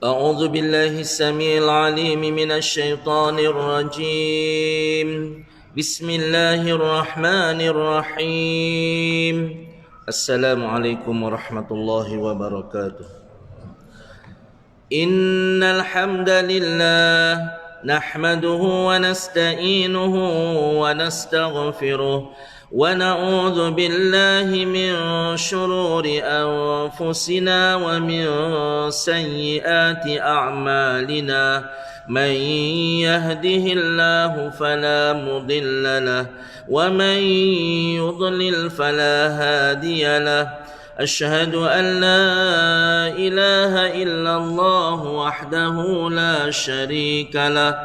أعوذ بالله السميع العليم من الشيطان الرجيم. بسم الله الرحمن الرحيم. السلام عليكم ورحمة الله وبركاته. إن الحمد لله نحمده ونستعينه ونستغفره ونعوذ بالله من شرور أنفسنا ومن سيئات أعمالنا. من يهده الله فلا مضل له ومن يضلل فلا هادي له. أشهد أن لا إله إلا الله وحده لا شريك له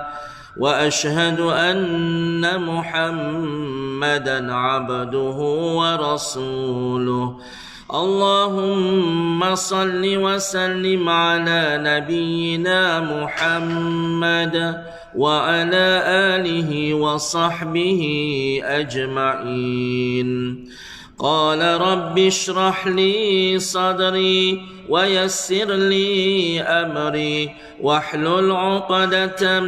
وأشهد أن محمدا عبده ورسوله. اللهم صل وسلم على نبينا محمد وعلى آله وصحبه أجمعين. قال رب اشرح لي صدري ويسر لي أمري واحلل عقدة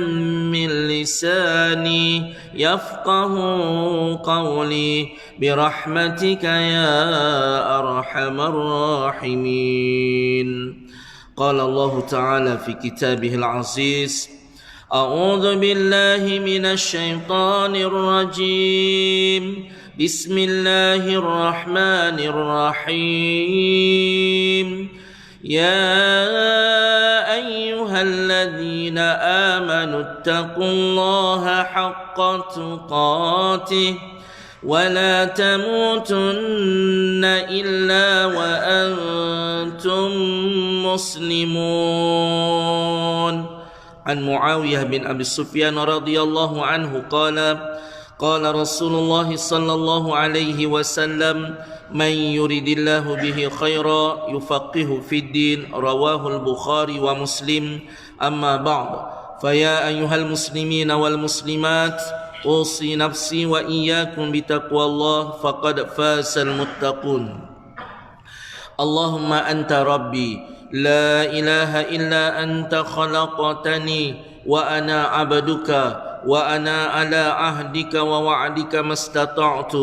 من لساني يفقه قولي برحمتك يا أرحم الراحمين. قال الله تعالى في كتابه العزيز: أعوذ بالله من الشيطان الرجيم. بسم الله الرحمن الرحيم. يا أيها الذين آمنوا اتقوا الله حق تقاته ولا تموتن إلا وأنتم مسلمون. عن معاوية بن أبي سفيان رضي الله عنه قال: قال رسول الله صلى الله عليه وسلم: من يريد الله به خيرا يفقه في الدين. رواه البخاري ومسلم. أما بعد، فيا أيها المسلمين والمسلمات، أوصي نفسي وإياكم بتقوى الله فقد فاز المتقون. اللهم أنت ربي لا إله إلا أنت خلقتني وأنا عبدك وأنا على عهدك ووعدك ما استطعت.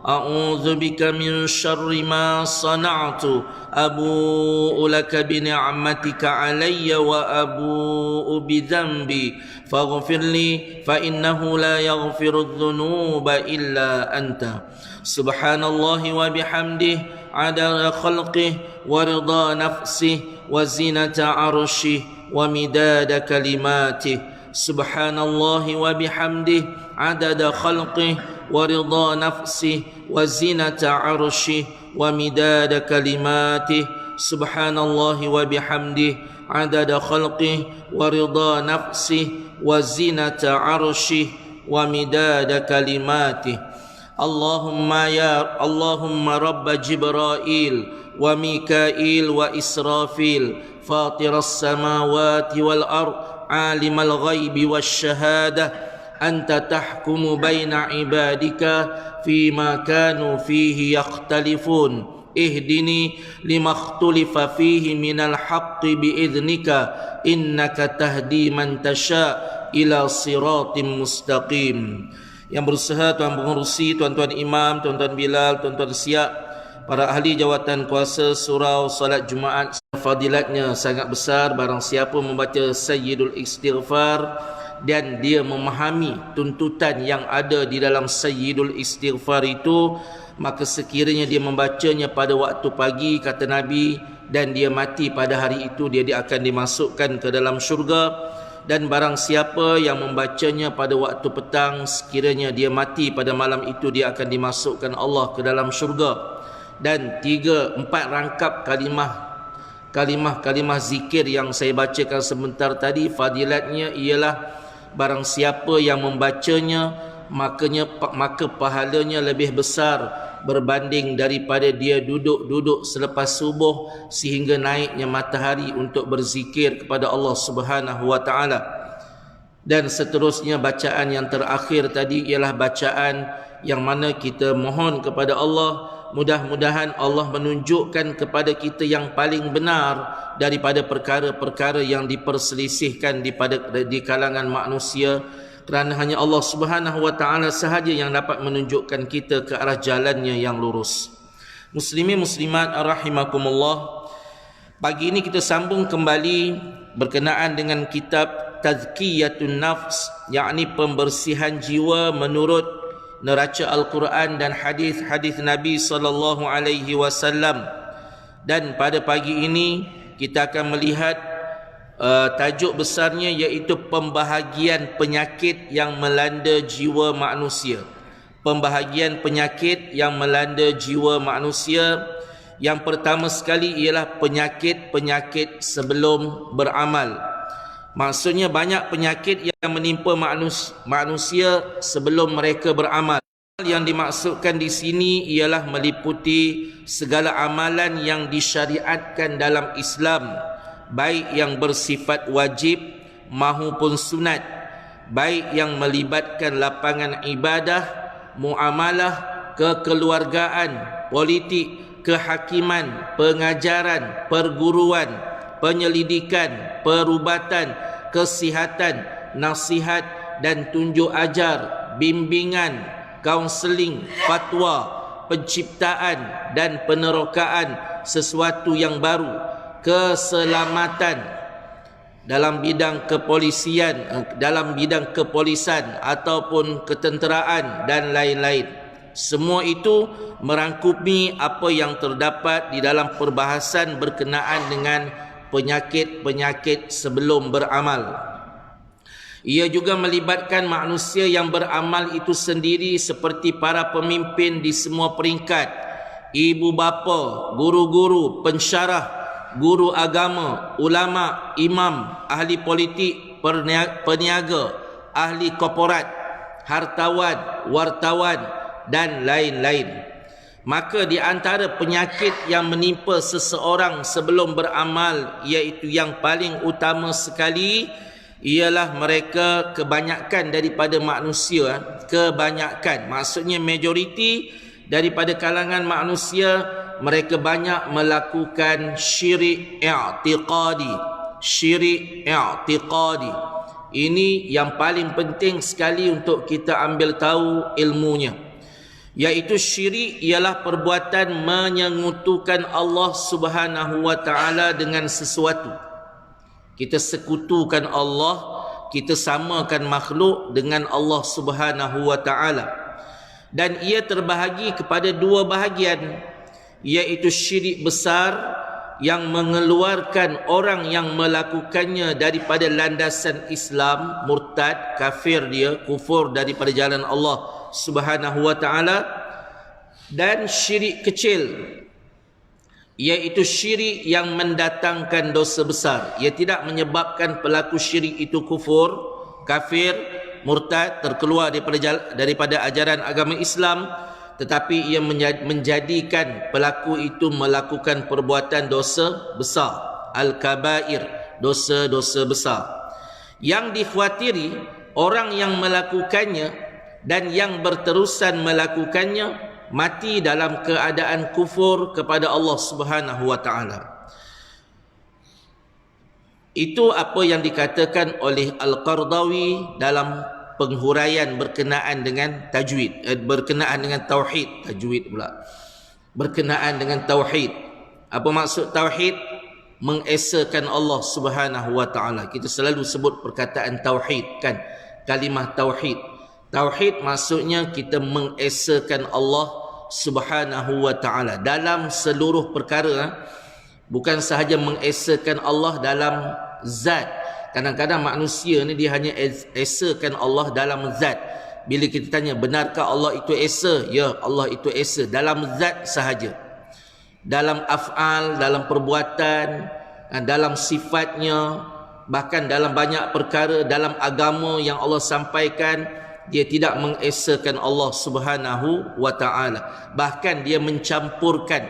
أعوذ بك من شر ما صنعت. أبوء لك بنعمتك علي وأبوء بذنبي فاغفر لي فإنه لا يغفر الذنوب إلا أنت. سبحان الله وبحمده عدد خلقه ورضا نفسه وزنة عرشه ومداد كلماته. سبحان الله وبحمده عدد خلقه ورضا نفسه وزنة عرشه ومداد كلماته. سبحان الله وبحمده عدد خلقه ورضا نفسه وزنة عرشه ومداد كلماته. اللهم رب جبرائيل وميكائيل وإسرافيل فاطر السماوات والأرض عالم الغيب والشهادة أنت تحكم بين عبادك فيما كانوا فيه يختلفون. اهدني لما اختلف فيه من الحق بإذنك إنك تهدي من تشاء إلى صراط مستقيم. Yang berusaha Tuan Pengerusi, Tuan-Tuan Imam, Tuan-Tuan Bilal, Tuan-Tuan Siap, para ahli jawatan kuasa surau salat Jumaat, fadilatnya sangat besar. Barang siapa membaca Sayyidul Istighfar dan dia memahami tuntutan yang ada di dalam Sayyidul Istighfar itu, maka sekiranya dia membacanya pada waktu pagi, kata Nabi, dan dia mati pada hari itu, dia akan dimasukkan ke dalam syurga. Dan barang siapa yang membacanya pada waktu petang, sekiranya dia mati pada malam itu, dia akan dimasukkan Allah ke dalam syurga. Dan 3-4 rangkap kalimah zikir yang saya bacakan sebentar tadi, fadilatnya ialah barang siapa yang membacanya, maka pahalanya lebih besar berbanding daripada dia duduk selepas subuh sehingga naiknya matahari untuk berzikir kepada Allah Subhanahu wa taala. Dan seterusnya bacaan yang terakhir tadi ialah bacaan yang mana kita mohon kepada Allah, mudah-mudahan Allah menunjukkan kepada kita yang paling benar daripada perkara-perkara yang diperselisihkan di kalangan manusia, kerana hanya Allah Subhanahu wa taala sahaja yang dapat menunjukkan kita ke arah jalannya yang lurus. Muslimin muslimat rahimakumullah, pagi ini kita sambung kembali berkenaan dengan kitab Tazkiyatun Nafs, yakni pembersihan jiwa menurut neraca Al-Quran dan hadis-hadis Nabi sallallahu alaihi wasallam. Dan pada pagi ini kita akan melihat tajuk besarnya, iaitu pembahagian penyakit yang melanda jiwa manusia. Pembahagian penyakit yang melanda jiwa manusia. Yang pertama sekali ialah penyakit-penyakit sebelum beramal. Maksudnya banyak penyakit yang menimpa manusia sebelum mereka beramal. Yang dimaksudkan di sini ialah meliputi segala amalan yang disyariatkan dalam Islam, baik yang bersifat wajib maupun sunat, baik yang melibatkan lapangan ibadah, muamalah, kekeluargaan, politik, kehakiman, pengajaran, perguruan, penyelidikan, perubatan, kesihatan, nasihat dan tunjuk ajar, bimbingan, kaunseling, fatwa, penciptaan dan penerokaan sesuatu yang baru, keselamatan dalam bidang kepolisian, dalam bidang kepolisan ataupun ketenteraan dan lain-lain. Semua itu merangkumi apa yang terdapat di dalam perbahasan berkenaan dengan penyakit-penyakit sebelum beramal. Ia juga melibatkan manusia yang beramal itu sendiri, seperti para pemimpin di semua peringkat, ibu bapa, guru-guru, pensyarah, guru agama, ulama, imam, ahli politik, peniaga, ahli korporat, hartawan, wartawan dan lain-lain. Maka di antara penyakit yang menimpa seseorang sebelum beramal, iaitu yang paling utama sekali, ialah mereka, kebanyakan daripada manusia, kebanyakan maksudnya majoriti daripada kalangan manusia, mereka banyak melakukan syirik i'tiqadi. Syirik i'tiqadi ini yang paling penting sekali untuk kita ambil tahu ilmunya. Iaitu syirik ialah perbuatan menyekutukan Allah Subhanahu wa taala dengan sesuatu. Kita sekutukan Allah, kita samakan makhluk dengan Allah Subhanahu wa taala. Dan ia terbahagi kepada dua bahagian, iaitu syirik besar yang mengeluarkan orang yang melakukannya daripada landasan Islam, murtad, kafir dia, kufur daripada jalan Allah Subhanahu wa taala. Dan syirik kecil, iaitu syirik yang mendatangkan dosa besar. Ia tidak menyebabkan pelaku syirik itu kufur, kafir, murtad, terkeluar daripada ajaran agama Islam, tetapi ia menjadikan pelaku itu melakukan perbuatan dosa besar, al-kabair, dosa-dosa besar. Yang dikhawatiri orang yang melakukannya dan yang berterusan melakukannya mati dalam keadaan kufur kepada Allah Subhanahu wa taala. Itu apa yang dikatakan oleh Al-Qardawi dalam penghuraian berkenaan dengan tajwid, berkenaan dengan tauhid, tajwid pula. Berkenaan dengan tauhid. Apa maksud tauhid? Mengesakan Allah Subhanahu wa taala. Kita selalu sebut perkataan tauhid, kan? Kalimah tauhid. Tauhid maksudnya kita mengesakan Allah Subhanahu wa taala dalam seluruh perkara. Bukan sahaja mengesakan Allah dalam zat. Kadang-kadang manusia ni dia hanya esakan Allah dalam zat. Bila kita tanya, benarkah Allah itu esa? Ya, Allah itu esa dalam zat sahaja. Dalam af'al, dalam perbuatan, dalam sifatnya, bahkan dalam banyak perkara dalam agama yang Allah sampaikan, dia tidak mengesakan Allah Subhanahu wa taala. Bahkan dia mencampurkan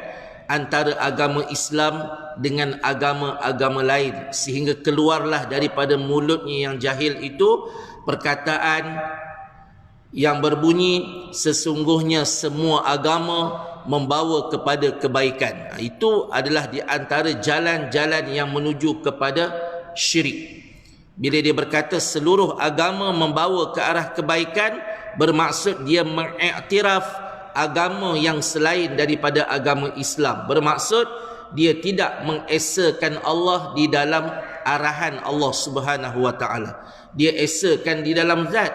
antara agama Islam dengan agama-agama lain, sehingga keluarlah daripada mulutnya yang jahil itu perkataan yang berbunyi sesungguhnya semua agama membawa kepada kebaikan. Itu adalah di antara jalan-jalan yang menuju kepada syirik. Bila dia berkata seluruh agama membawa ke arah kebaikan, bermaksud dia mengiktiraf agama yang selain daripada agama Islam. Bermaksud dia tidak mengesakan Allah di dalam arahan Allah Subhanahu wa taala. Dia esakan di dalam zat.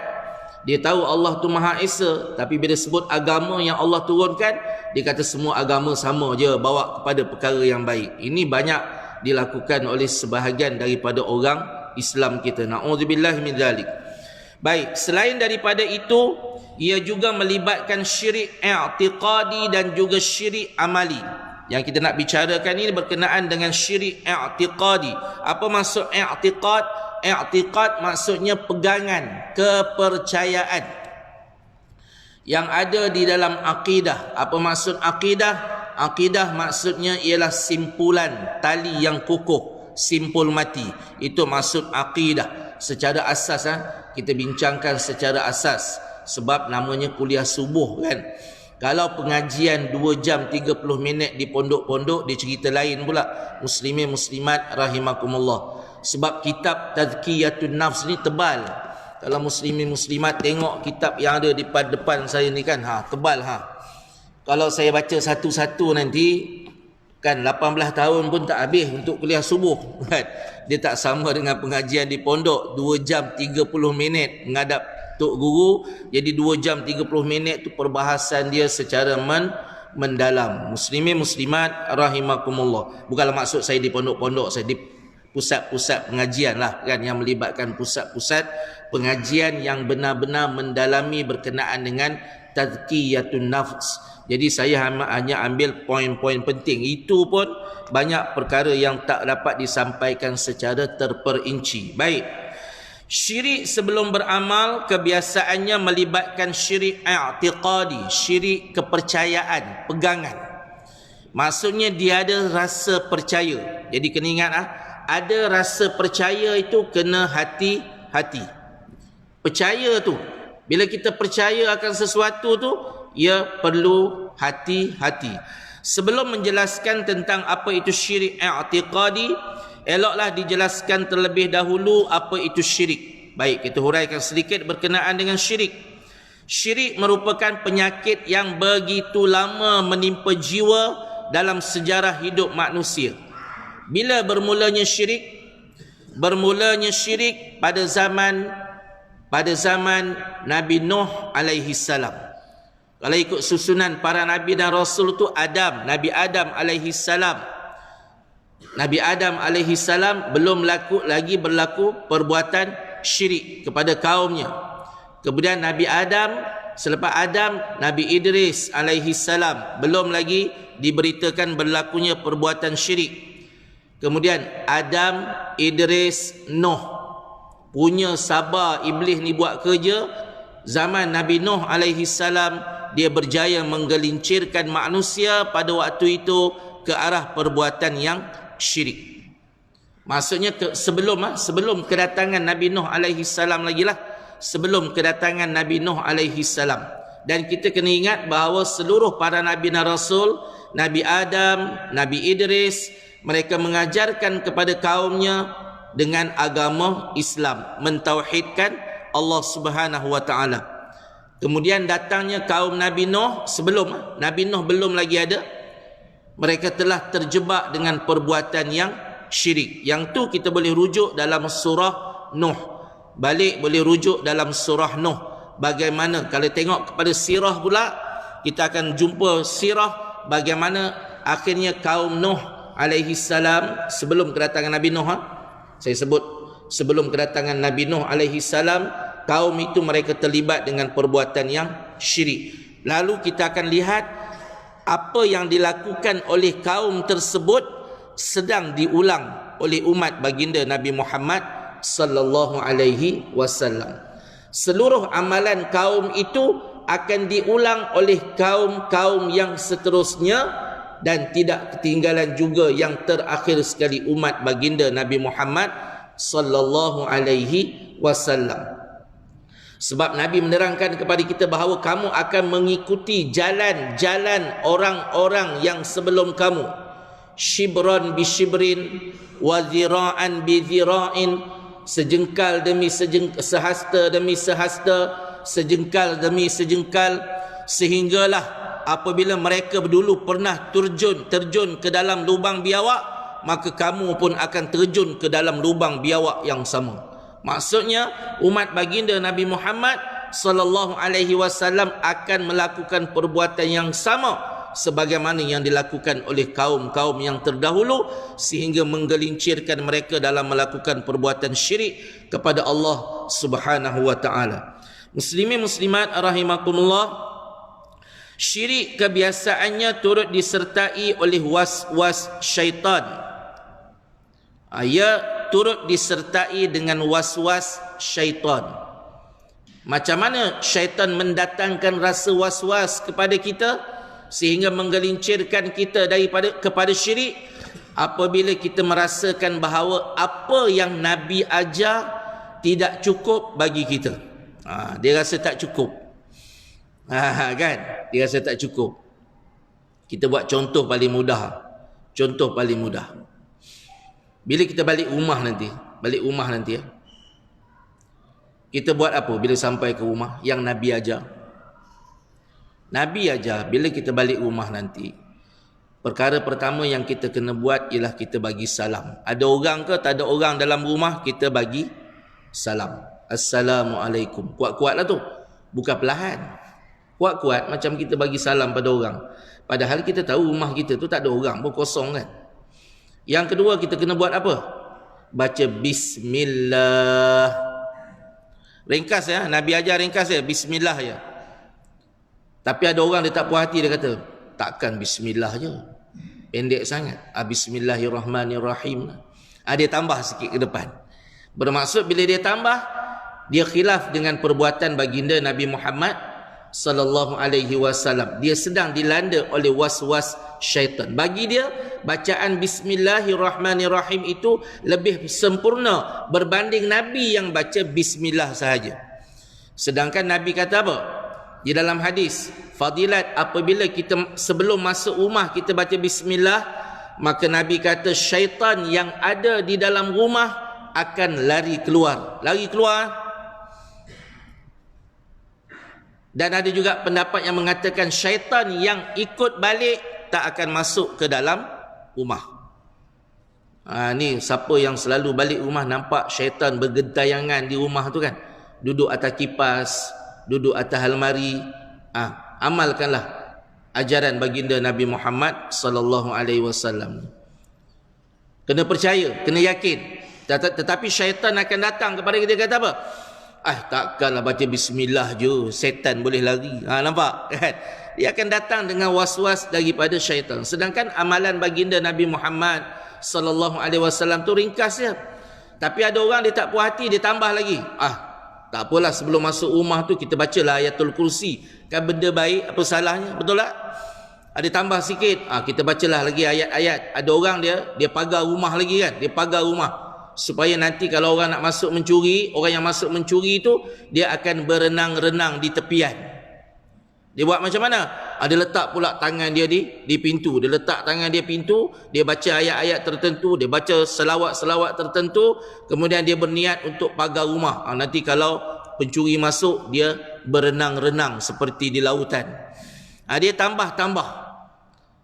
Dia tahu Allah tu Maha Esa, tapi bila sebut agama yang Allah turunkan, dia kata semua agama sama je, bawa kepada perkara yang baik. Ini banyak dilakukan oleh sebahagian daripada orang Islam kita. Na'udzubillah min dzalik. Baik, selain daripada itu, ia juga melibatkan syirik i'tiqadi dan juga syirik amali. Yang kita nak bicarakan ini berkenaan dengan syirik i'tiqadi. Apa maksud i'tiqad? I'tiqad maksudnya pegangan, kepercayaan yang ada di dalam akidah. Apa maksud akidah? Akidah maksudnya ialah simpulan tali yang kukuh, simpul mati. Itu maksud akidah. Secara asas kita bincangkan secara asas, sebab namanya kuliah subuh kan. Kalau pengajian 2 jam 30 minit di pondok-pondok, dia cerita lain pula. Muslimin muslimat rahimakumullah. Sebab kitab Tazkiyatun Nafs ni tebal. Kalau muslimin muslimat tengok kitab yang ada di depan saya ni kan, tebal. Kalau saya baca satu-satu nanti kan 18 tahun pun tak habis untuk kuliah subuh kan. Dia tak sama dengan pengajian di pondok 2 jam 30 minit menghadap tok guru. Jadi 2 jam 30 minit tu perbahasan dia secara mendalam. Muslimin muslimat rahimakumullah. Bukanlah maksud saya di pondok-pondok, saya di pusat-pusat pengajian lah kan, yang melibatkan pusat-pusat pengajian yang benar-benar mendalami berkenaan dengan tazkiyatun nafs. Jadi saya hanya ambil poin-poin penting. Itu pun banyak perkara yang tak dapat disampaikan secara terperinci. Baik. Syirik sebelum beramal kebiasaannya melibatkan syirik i'tiqadi, syirik kepercayaan, pegangan. Maksudnya dia ada rasa percaya. Jadi kena ingat ada rasa percaya itu kena hati-hati. Percaya tu, bila kita percaya akan sesuatu tu, ia perlu hati-hati. Sebelum menjelaskan tentang apa itu syirik i'tiqadi, eloklah dijelaskan terlebih dahulu apa itu syirik. Baik, kita huraikan sedikit berkenaan dengan syirik. Syirik merupakan penyakit yang begitu lama menimpa jiwa dalam sejarah hidup manusia. Bila bermulanya syirik? Bermulanya syirik pada zaman Nabi Nuh alaihi salam. Kalau ikut susunan para nabi dan rasul tu Nabi Adam alaihi salam. Nabi Adam alaihi salam belum lagi berlaku perbuatan syirik kepada kaumnya. Kemudian Nabi Adam, selepas Adam, Nabi Idris alaihi salam belum lagi diberitakan berlakunya perbuatan syirik. Kemudian Adam, Idris, Nuh. Punya sabar iblis ni buat kerja. Zaman Nabi Nuh alaihi salam, dia berjaya menggelincirkan manusia pada waktu itu ke arah perbuatan yang syirik. Maksudnya sebelum kedatangan Nabi Nuh alaihi salam lagi lah. Sebelum kedatangan Nabi Nuh alaihi salam. Dan kita kena ingat bahawa seluruh para nabi dan rasul, Nabi Adam, Nabi Idris, mereka mengajarkan kepada kaumnya dengan agama Islam, mentauhidkan Allah Subhanahu wa taala. Kemudian datangnya kaum Nabi Nuh, sebelum Nabi Nuh belum lagi ada, mereka telah terjebak dengan perbuatan yang syirik. Yang tu kita boleh rujuk dalam surah Nuh. Balik boleh rujuk dalam surah Nuh. Bagaimana kalau tengok kepada sirah pula, kita akan jumpa sirah bagaimana akhirnya kaum Nuh alaihi salam sebelum kedatangan Nabi Nuh. Saya sebut sebelum kedatangan Nabi Nuh alaihi salam, kaum itu mereka terlibat dengan perbuatan yang syirik. Lalu kita akan lihat apa yang dilakukan oleh kaum tersebut sedang diulang oleh umat baginda Nabi Muhammad sallallahu alaihi wasallam. Seluruh amalan kaum itu akan diulang oleh kaum-kaum yang seterusnya, dan tidak ketinggalan juga yang terakhir sekali umat baginda Nabi Muhammad sallallahu alaihi wasallam. Sebab Nabi menerangkan kepada kita bahawa kamu akan mengikuti jalan-jalan orang-orang yang sebelum kamu. Shibran bi shibrin wa zira'an bi zira'in, sejengkal demi sehasta demi sehasta, sejengkal demi sejengkal, sehinggalah apabila mereka dulu pernah terjun ke dalam lubang biawak, maka kamu pun akan terjun ke dalam lubang biawak yang sama. Maksudnya umat baginda Nabi Muhammad sallallahu alaihi wasallam akan melakukan perbuatan yang sama sebagaimana yang dilakukan oleh kaum-kaum yang terdahulu, sehingga menggelincirkan mereka dalam melakukan perbuatan syirik kepada Allah Subhanahu wa taala. Muslimin muslimat rahimakumullah, syirik kebiasaannya turut disertai oleh was-was syaitan. Ia turut disertai dengan was-was syaitan. Macam mana syaitan mendatangkan rasa was-was kepada kita sehingga menggelincirkan kita kepada syirik? Apabila kita merasakan bahawa apa yang Nabi ajar tidak cukup bagi kita. Dia rasa tak cukup. Kan? Dia rasa tak cukup. Kita buat contoh paling mudah. Bila kita balik rumah nanti ya, kita buat apa bila sampai ke rumah yang Nabi ajar? Nabi ajar bila kita balik rumah nanti, perkara pertama yang kita kena buat ialah kita bagi salam. Ada orang ke tak ada orang dalam rumah, kita bagi salam. Assalamualaikum. Kuat-kuatlah tu. Bukan perlahan. Kuat-kuat macam kita bagi salam pada orang. Padahal kita tahu rumah kita tu tak ada orang pun, kosong kan. Yang kedua, kita kena buat apa? Baca bismillah. Ringkas ya, Nabi ajar ringkas ya, bismillah ya. Tapi ada orang dia tak puas hati, dia kata, takkan bismillah je, pendek sangat. Bismillahirrahmanirrahim. Dia tambah sikit ke depan. Bermaksud bila dia tambah, dia khilaf dengan perbuatan baginda Nabi Muhammad sallallahu alaihi wasallam. Dia sedang dilanda oleh was-was syaitan. Bagi dia, bacaan bismillahirrahmanirrahim itu lebih sempurna berbanding Nabi yang baca bismillah sahaja. Sedangkan Nabi kata apa? Di dalam hadis, fadilat apabila kita sebelum masuk rumah kita baca bismillah, maka Nabi kata syaitan yang ada di dalam rumah akan lari keluar. Dan ada juga pendapat yang mengatakan syaitan yang ikut balik tak akan masuk ke dalam rumah. Ni siapa yang selalu balik rumah nampak syaitan bergentayangan di rumah tu kan, duduk atas kipas, duduk atas almari. Amalkanlah ajaran baginda Nabi Muhammad sallallahu alaihi wasallam. Kena percaya, kena yakin. Tetapi syaitan akan datang kepada kita, kata apa? Takkanlah baca bismillah je setan boleh lari. Nampak kan? Dia akan datang dengan was-was daripada syaitan. Sedangkan amalan baginda Nabi Muhammad sallallahu alaihi wasallam tu ringkas je. Tapi ada orang dia tak puas hati, dia tambah lagi. Tak apalah, sebelum masuk rumah tu kita bacalah ayatul kursi. Kan benda baik, apa salahnya? Betul tak? Ada tambah sikit, kita bacalah lagi ayat-ayat. Ada orang dia pagar rumah lagi kan? Dia pagar rumah supaya nanti kalau orang nak masuk mencuri, orang yang masuk mencuri tu dia akan berenang-renang di tepian. Dia buat macam mana? Dia letak pula tangan dia di pintu. Dia letak tangan dia pintu, dia baca ayat-ayat tertentu, dia baca selawat-selawat tertentu, kemudian dia berniat untuk pagar rumah. Nanti kalau pencuri masuk, dia berenang-renang seperti di lautan. Dia tambah-tambah.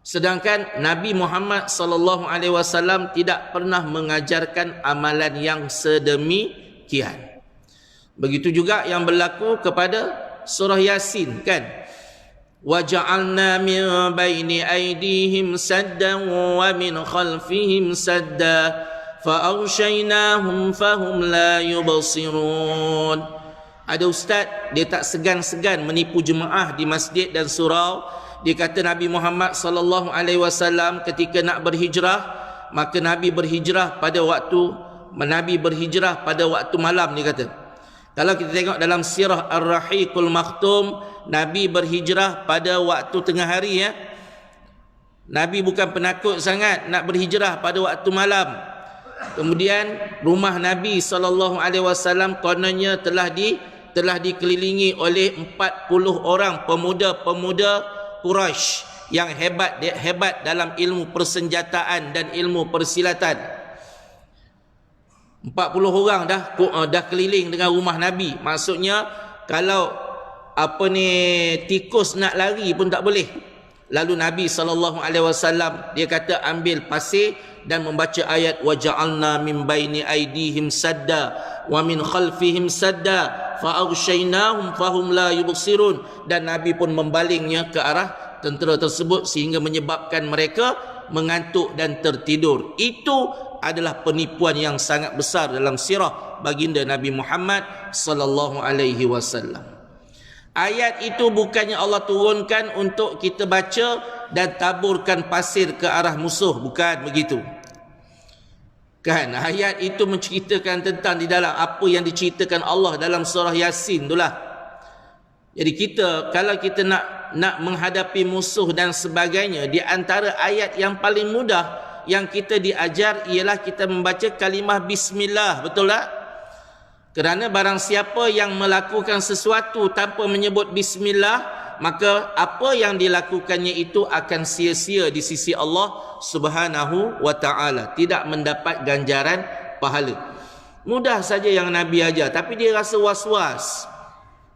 Sedangkan Nabi Muhammad sallallahu alaihi wasallam tidak pernah mengajarkan amalan yang sedemikian. Begitu juga yang berlaku kepada surah Yasin kan? Wa ja'alna min baini aydihim saddan wa min khalfihim sadda fa aghshaynahum fahum la yubsirun. Ada ustaz dia tak segan-segan menipu jemaah di masjid dan surau. Dia kata Nabi Muhammad sallallahu alaihi wasallam ketika nak berhijrah, maka Nabi berhijrah pada waktu malam, dia kata. Kalau kita tengok dalam sirah Ar-Rahiqul Makhtum, Nabi berhijrah pada waktu tengah hari ya. Nabi bukan penakut sangat nak berhijrah pada waktu malam. Kemudian rumah Nabi sallallahu alaihi wasallam kononnya telah telah dikelilingi oleh 40 orang pemuda-pemuda Quraisy yang hebat dalam ilmu persenjataan dan ilmu persilatan. 40 orang dah keliling dengan rumah Nabi. Maksudnya kalau tikus nak lari pun tak boleh. Lalu Nabi SAW dia kata ambil pasir dan membaca ayat wa ja'alna min baini aydihim sadda wa min khalfihim sadda fa aghshaynahum fahum la yubsirun, dan Nabi pun membalingnya ke arah tentera tersebut sehingga menyebabkan mereka mengantuk dan tertidur. Itu adalah penipuan yang sangat besar dalam sirah baginda Nabi Muhammad sallallahu alaihi wasallam. Ayat itu bukannya Allah turunkan untuk kita baca dan taburkan pasir ke arah musuh, bukan begitu. Kan ayat itu menceritakan tentang di dalam apa yang diceritakan Allah dalam surah Yasin itulah. Jadi kita kalau kita nak menghadapi musuh dan sebagainya, di antara ayat yang paling mudah yang kita diajar ialah kita membaca kalimah bismillah, betul tak? Kerana barang siapa yang melakukan sesuatu tanpa menyebut bismillah, maka apa yang dilakukannya itu akan sia-sia di sisi Allah Subhanahu wa taala, tidak mendapat ganjaran pahala. Mudah saja yang Nabi ajar, tapi dia rasa was-was.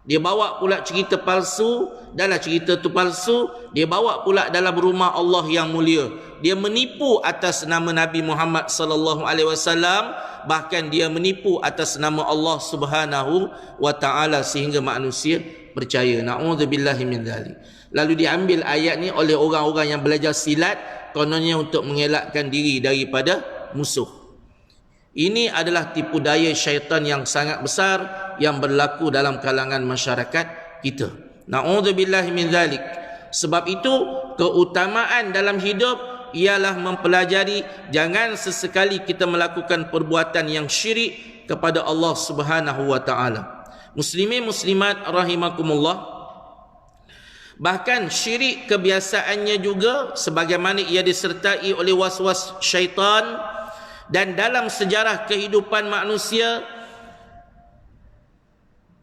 Dia bawa pula cerita palsu, dalam cerita tu palsu, dia bawa pula dalam rumah Allah yang mulia. Dia menipu atas nama Nabi Muhammad sallallahu alaihi wasallam, bahkan dia menipu atas nama Allah Subhanahu wa taala sehingga manusia percaya. Na'udzubillahi min dzalik. Lalu diambil ayat ni oleh orang-orang yang belajar silat, kononnya untuk mengelakkan diri daripada musuh. Ini adalah tipu daya syaitan yang sangat besar yang berlaku dalam kalangan masyarakat kita. Na'udzubillahi min dzalik. Sebab itu keutamaan dalam hidup ialah mempelajari, jangan sesekali kita melakukan perbuatan yang syirik kepada Allah Subhanahu wa taala. Muslimin muslimat rahimakumullah, bahkan syirik kebiasaannya juga sebagaimana ia disertai oleh was-was syaitan, dan dalam sejarah kehidupan manusia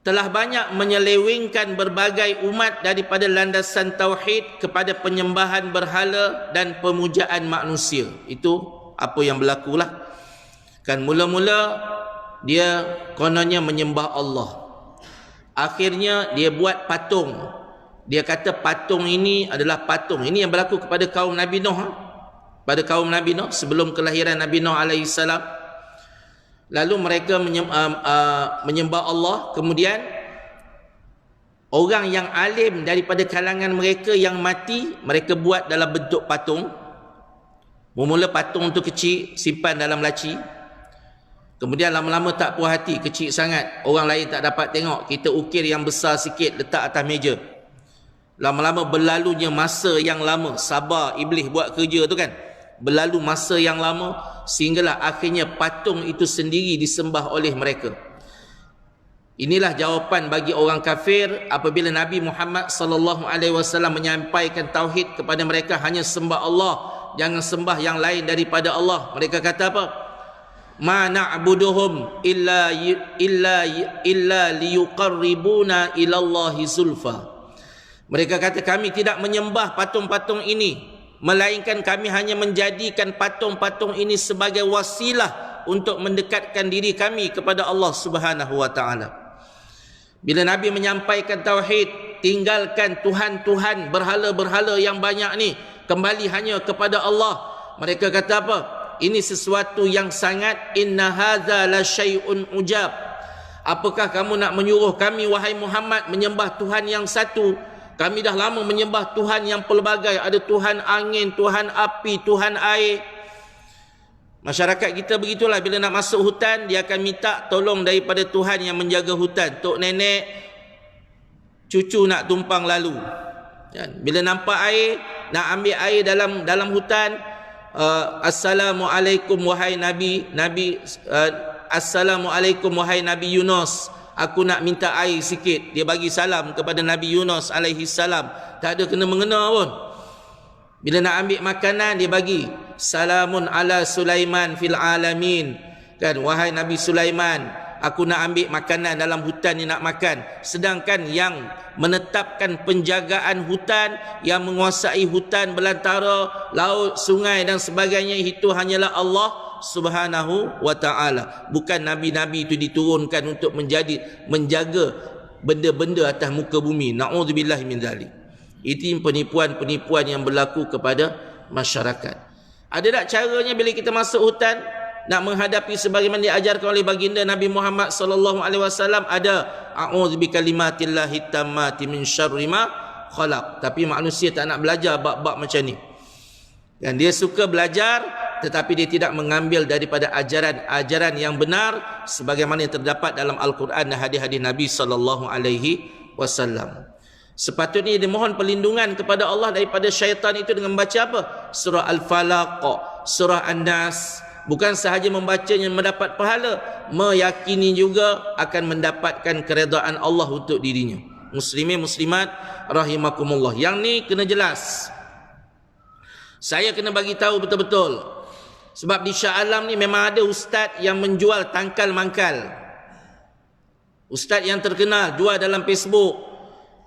telah banyak menyelewengkan berbagai umat daripada landasan tauhid kepada penyembahan berhala dan pemujaan manusia. Itu apa yang berlakulah. Kan mula-mula dia kononnya menyembah Allah. Akhirnya dia buat patung. Dia kata patung ini adalah patung. Ini yang berlaku kepada kaum Nabi Nuh. Pada kaum Nabi Nuh sebelum kelahiran Nabi Nuh alaihi salam. Lalu mereka menyembah Allah. Kemudian orang yang alim daripada kalangan mereka yang mati, mereka buat dalam bentuk patung. Mula-mula patung tu kecil, simpan dalam laci. Kemudian lama-lama tak puas hati, kecil sangat, orang lain tak dapat tengok, kita ukir yang besar sikit, letak atas meja. Lama-lama berlalunya masa yang lama, sabar iblis buat kerja tu kan. Berlalu masa yang lama sehinggalah akhirnya patung itu sendiri disembah oleh mereka. Inilah jawapan bagi orang kafir apabila Nabi Muhammad sallallahu alaihi wasallam menyampaikan tauhid kepada mereka, hanya sembah Allah, jangan sembah yang lain daripada Allah. Mereka kata apa? Ma na'buduhum illa liyuqarribuna ila Allahi zulfa. Mereka kata kami tidak menyembah patung-patung ini, melainkan kami hanya menjadikan patung-patung ini sebagai wasilah untuk mendekatkan diri kami kepada Allah Subhanahu wa taala. Bila Nabi menyampaikan tauhid, tinggalkan tuhan-tuhan berhala-berhala yang banyak ni, kembali hanya kepada Allah. Mereka kata apa? Ini sesuatu yang sangat, inna hadza la syai'un ujab. Apakah kamu nak menyuruh kami wahai Muhammad menyembah Tuhan yang satu? Kami dah lama menyembah Tuhan yang pelbagai. Ada Tuhan angin, Tuhan api, Tuhan air. Masyarakat kita begitulah. Bila nak masuk hutan, dia akan minta tolong daripada Tuhan yang menjaga hutan. Tok nenek, cucu nak tumpang lalu. Bila nampak air, nak ambil air dalam hutan, Assalamualaikum wahai Nabi Assalamualaikum wahai Nabi Yunus, aku nak minta air sikit. Dia bagi salam kepada Nabi Yunus alaihi salam. Tak ada kena-mengena pun. Bila nak ambil makanan, dia bagi salamun ala Sulaiman fil alamin. Kan, wahai Nabi Sulaiman, aku nak ambil makanan dalam hutan ni nak makan. Sedangkan yang menetapkan penjagaan hutan, yang menguasai hutan belantara, laut, sungai dan sebagainya, itu hanyalah Allah Subhanahu wa ta'ala. Bukan nabi-nabi itu diturunkan untuk menjaga benda-benda atas muka bumi. Na'udzubillah min dzalik. Itu penipuan-penipuan yang berlaku kepada masyarakat. Ada tak caranya bila kita masuk hutan nak menghadapi sebagaimana diajarkan oleh baginda Nabi Muhammad sallallahu alaihi wasallam? Ada. A'udzu bikalimatillahi tammati min syarri ma khalaq. Tapi manusia tak nak belajar bab-bab macam ni. Dan dia suka belajar tetapi dia tidak mengambil daripada ajaran yang benar sebagaimana yang terdapat dalam Al-Quran dan hadis-hadis Nabi sallallahu alaihi wasallam. Sepatutnya dia mohon perlindungan kepada Allah daripada syaitan itu dengan membaca apa? Surah Al-Falaq, surah An-Nas. Bukan sahaja membacanya mendapat pahala, meyakini juga akan mendapatkan keredaan Allah untuk dirinya. Muslimin muslimat rahimakumullah. Yang ni kena jelas. Saya kena bagi tahu betul-betul. Sebab di Shah Alam ni memang ada ustaz yang menjual tangkal mangkal. Ustaz yang terkenal jual dalam Facebook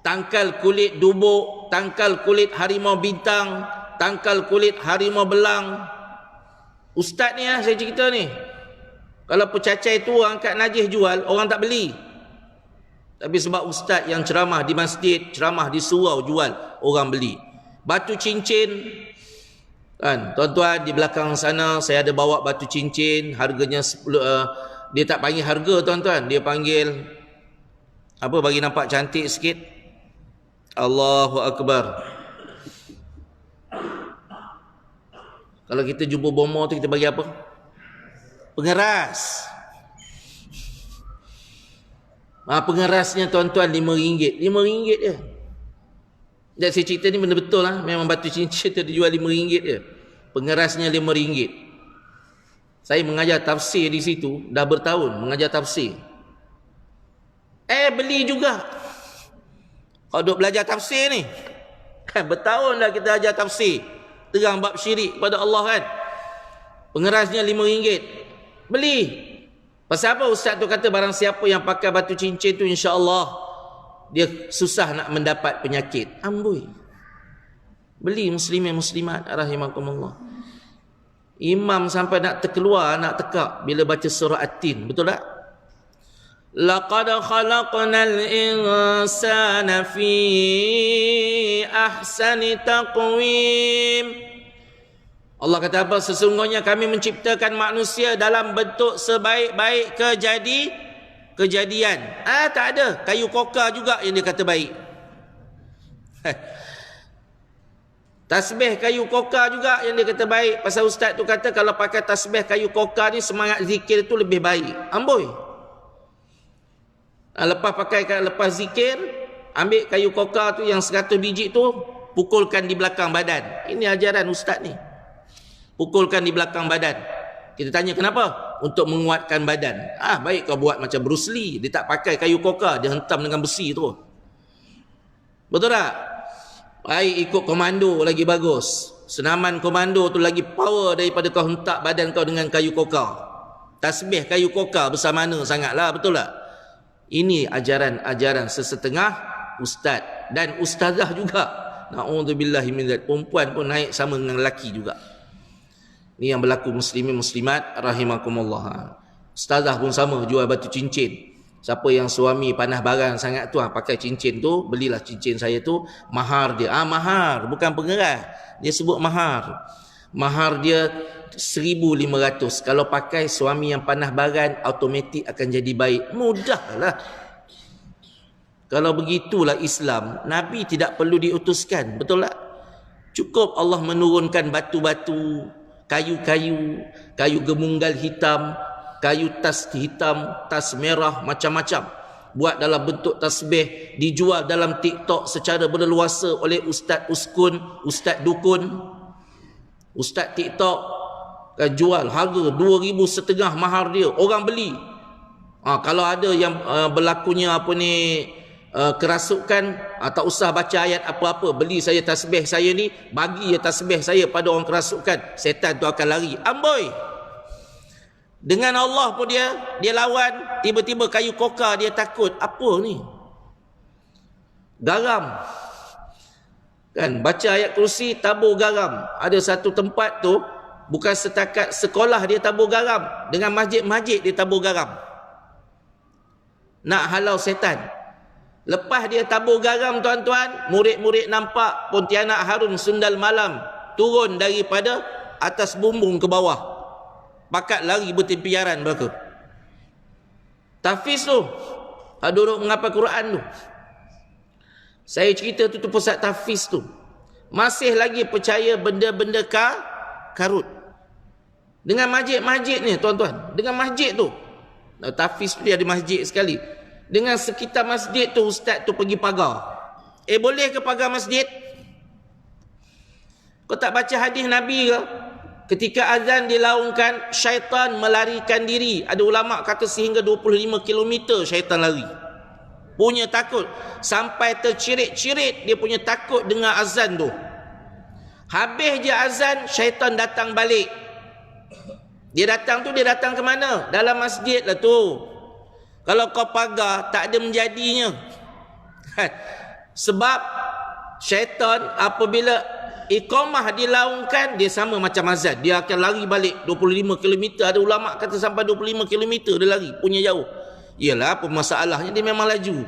tangkal kulit dubuk, tangkal kulit harimau bintang, tangkal kulit harimau belang. Ustaz ni saya cerita ni. Kalau pecacai tu orang angkat najis jual, orang tak beli. Tapi sebab ustaz yang ceramah di masjid, ceramah di surau jual, orang beli. Batu cincin, kan, tuan-tuan di belakang sana saya ada bawa batu cincin, harganya 10, dia tak panggil harga tuan-tuan, dia panggil apa bagi nampak cantik sikit. Allahu Akbar. Kalau kita jumpa bomo tu kita bagi apa? Pengeras. Pengerasnya tuan-tuan RM5. RM5 je. Dan saya cerita ni benda betul lah. Memang batu cincin tu dijual RM5 je. Pengerasnya RM5. Saya mengajar tafsir di situ dah bertahun mengajar tafsir. Beli juga. Kalau duk belajar tafsir ni, kan bertahun dah kita ajar tafsir, terang bab syirik pada Allah kan. Pengerasnya RM5. Beli. Pasal apa ustaz tu kata barang siapa yang pakai batu cincin tu insya-Allah dia susah nak mendapat penyakit. Amboi. Beli muslimin muslimat rahimakumullah. Imam sampai nak terkeluar, nak tekak bila baca surah At-Tin. Betul tak? Laqad khalaqnal insana fi ahsani taqwim. Allah kata apa? Sesungguhnya kami menciptakan manusia dalam bentuk sebaik-baik kejadian. Tak ada. Kayu koka juga yang dia kata baik. Tasbih kayu koka juga yang dia kata baik. Pasal ustaz tu kata kalau pakai tasbih kayu koka ni semangat zikir tu lebih baik. Amboi. Lepas zikir, ambil kayu koka tu yang 100 biji tu, pukulkan di belakang badan. Ini ajaran ustaz ni. Pukulkan di belakang badan. Kita tanya kenapa? Untuk menguatkan badan. Baik kau buat macam Bruce Lee. Dia tak pakai kayu koka, dia hentam dengan besi tu. Betul tak? Baik ikut komando lagi bagus. Senaman komando tu lagi power daripada kau hentak badan kau dengan kayu koka. Tasbih kayu koka besar mana sangatlah, betul tak? Ini ajaran-ajaran sesetengah ustaz dan ustazah juga. Na'udzubillahi min dzalik. Perempuan pun naik sama dengan lelaki juga. Ini yang berlaku muslimin muslimat rahimakumullah. Ustazah pun sama jual batu cincin. Siapa yang suami panah barang sangat tu pakai cincin tu, belilah cincin saya tu, mahar dia. Mahar bukan pengeras. Dia sebut mahar. Mahar dia 1,500. Kalau pakai suami yang panah baran, automatik akan jadi baik. Mudahlah. Kalau begitulah Islam, Nabi tidak perlu diutuskan. Betul tak? Cukup Allah menurunkan batu-batu, kayu-kayu, kayu gemunggal hitam, kayu tas hitam, tas merah, macam-macam. Buat dalam bentuk tasbih, dijual dalam TikTok secara berleluasa oleh Ustaz Uskun, Ustaz Dukun. Ustaz TikTok kan jual harga 2,500 mahar dia, orang beli. Kalau ada yang berlakunya apa ni kerasukan, tak usah baca ayat apa-apa, beli saya tasbih saya ni, bagi ya tasbih saya pada orang kerasukan, setan tu akan lari. Amboi. Dengan Allah pun dia lawan. Tiba-tiba kayu kokar dia takut. Apa ni? Garam. Kan, baca ayat kursi, tabur garam. Ada satu tempat tu, bukan setakat sekolah dia tabur garam, dengan masjid-masjid dia tabur garam. Nak halau setan. Lepas dia tabur garam, tuan-tuan, murid-murid nampak Pontianak Harun Sundal Malam turun daripada atas bumbung ke bawah. Pakat lari bertempiaran mereka. Tahfiz tu, duduk menghafal Quran tu. Saya cerita tu pusat tahfiz tu. Masih lagi percaya benda-benda karut. Dengan masjid-masjid ni, tuan-tuan. Dengan masjid tu. Tahfiz tu dia ada masjid sekali. Dengan sekitar masjid tu, ustaz tu pergi pagar. Boleh ke pagar masjid? Kau tak baca hadis Nabi ke? Ketika azan dilaungkan, syaitan melarikan diri. Ada ulama kata sehingga 25 km syaitan lari. Punya takut. Sampai tercirit-cirit dia punya takut dengar azan tu. Habis je azan, syaitan datang balik. Dia datang ke mana? Dalam masjid lah tu. Kalau kau pagar, tak ada menjadinya. Sebab syaitan apabila iqamah dilaungkan, dia sama macam azan. Dia akan lari balik 25 km. Ada ulama kata sampai 25 km dia lari. Punya jauh. Yalah, apa masalahnya? Dia memang laju.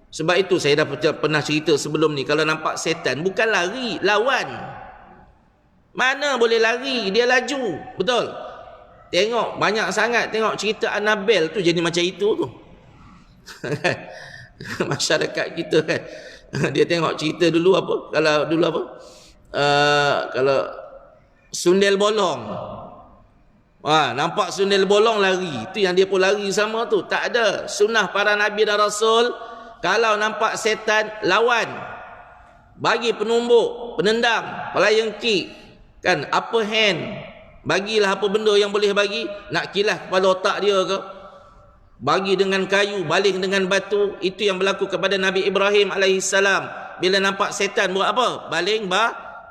Sebab itu saya dah pernah cerita sebelum ni. Kalau nampak setan, bukan lari, lawan. Mana boleh lari? Dia laju. Betul? Tengok, banyak sangat tengok cerita Annabelle tu jadi macam itu tu. Masyarakat kita kan. Dia tengok cerita dulu apa? Kalau sundel bolong. Nampak sundel bolong lari. Itu yang dia pun lari sama tu. Tak ada. Sunnah para Nabi dan Rasul, kalau nampak setan, lawan. Bagi penumbuk, penendang, pelayang kick. Kan, upper hand. Bagilah apa benda yang boleh bagi. Nak kilas kepala otak dia ke? Bagi dengan kayu, baling dengan batu. Itu yang berlaku kepada Nabi Ibrahim AS. Bila nampak setan, buat apa? Baling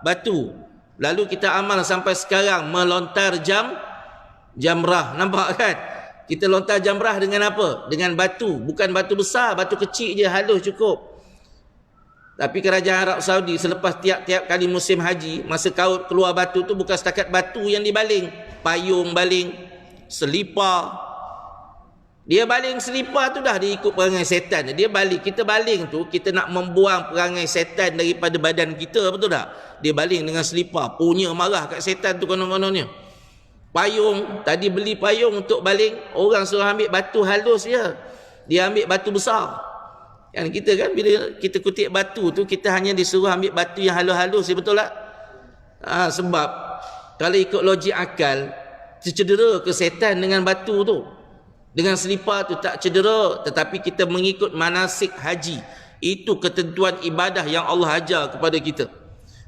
batu. Lalu kita amal sampai sekarang. Melontar jamrah. Nampak kan? Kita lontar jamrah dengan apa? Dengan batu. Bukan batu besar, batu kecil je, halus cukup. Tapi kerajaan Arab Saudi selepas tiap-tiap kali musim haji, masa kaut keluar batu tu bukan setakat batu yang dibaling. Payung baling, selipar. Dia baling selipar tu dah dia ikut perangai setan. Dia balik, kita baling tu, kita nak membuang perangai setan daripada badan kita, betul tak? Dia baling dengan selipar. Punya marah kat setan tu konon-kononnya. Payung, tadi beli payung untuk baling, orang suruh ambil batu halus je. Dia ambil batu besar. Kan kita kan bila kita kutip batu tu, kita hanya disuruh ambil batu yang halus-halus, betul tak? Sebab kalau ikut logik akal, tercedera ke setan dengan batu tu. Dengan selipar tu tak cedera, tetapi kita mengikut manasik haji. Itu ketentuan ibadah yang Allah ajar kepada kita.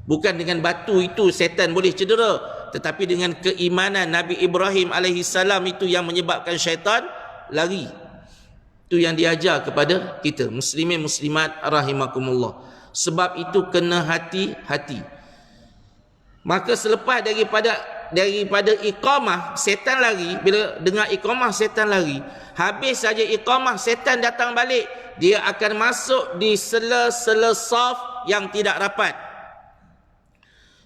Bukan dengan batu itu setan boleh cedera, tetapi dengan keimanan Nabi Ibrahim AS itu yang menyebabkan syaitan lari. Itu yang diajar kepada kita, muslimin muslimat rahimakumullah. Sebab itu kena hati-hati. Maka selepas daripada iqamah, setan lari. Bila dengar iqamah, setan lari. Habis saja iqamah, setan datang balik. Dia akan masuk di sela-sela saf yang tidak rapat.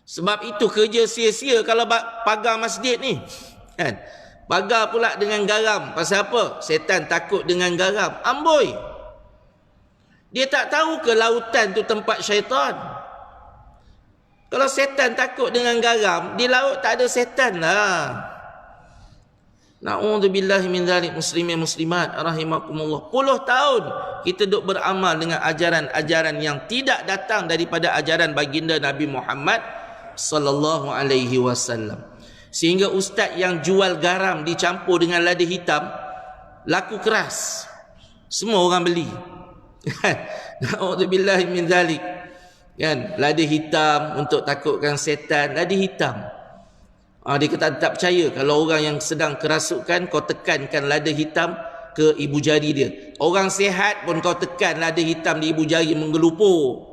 Sebab itu kerja sia-sia kalau pagar masjid ni. Kan? Pagar pula dengan garam. Pasal apa? Setan takut dengan garam. Amboi. Dia tak tahu ke lautan tu tempat syaitan? Kalau setan takut dengan garam, di laut tak ada setan lah. Na'udzubillahi min dzalik, muslimin muslimat rahimakumullah. Puluh tahun kita duk beramal dengan ajaran-ajaran yang tidak datang daripada ajaran baginda Nabi Muhammad sallallahu alaihi wasallam. Sehingga ustaz yang jual garam dicampur dengan lada hitam laku keras. Semua orang beli. Na'udzubillahi min dzalik. Kan, lada hitam untuk takutkan setan, lada hitam. Dia kata tak percaya kalau orang yang sedang kerasukan, kau tekankan lada hitam ke ibu jari dia. Orang sihat pun kau tekan lada hitam di ibu jari, menggelupur.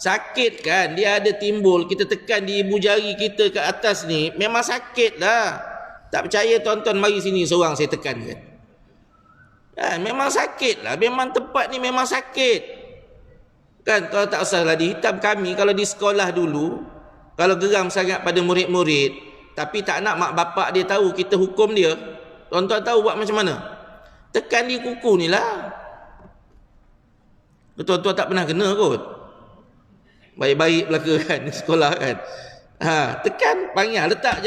Sakit kan, dia ada timbul, kita tekan di ibu jari kita ke atas ni, memang sakit lah. Tak percaya tuan-tuan, mari sini seorang saya tekan kan. Memang sakit lah, memang tempat ni memang sakit kan. Kalau tak usahlah dihitam, kami kalau di sekolah dulu, kalau geram sangat pada murid-murid, tapi tak nak mak bapak dia tahu kita hukum dia, tuan-tuan tahu buat macam mana? Tekan di kuku ni lah. Tuan-tuan tak pernah kena kot, baik-baik belaka kan di sekolah kan. Tekan, panggil, letak